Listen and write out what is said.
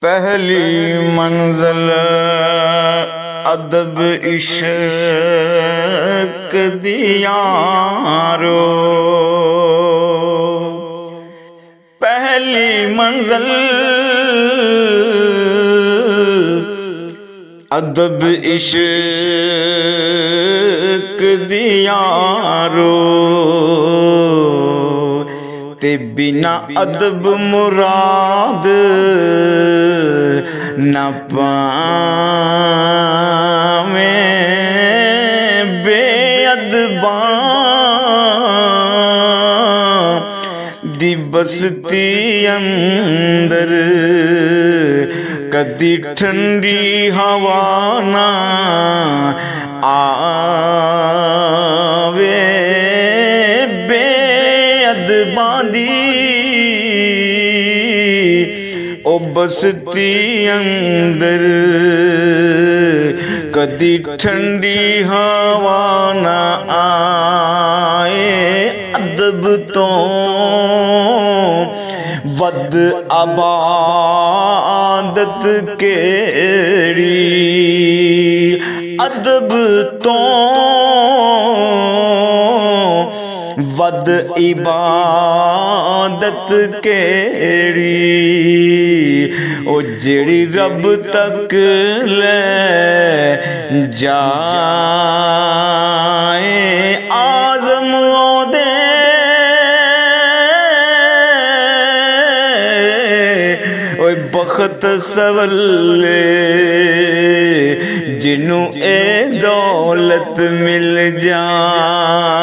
पहली मंजिल अदब इश्क दी यारो। पहली मंजिल अदब इश्क दी यारो। ते बिना अदब मुराद न पावे बेअदबा दी बस्ती अंदर कदी ठंडी हवा ना आवे। बेअदबा दी ओ बस्ती अंदर कदी ठंडी हवा ना आए। अदब तो वद आबादत केड़ी, अदब तो वद इबादत केड़ी। ओ जेड़ी रब तक ले जाए। आज़म ओदे ओए बख्त सवले जिन्नू ए दौलत मिल जाए।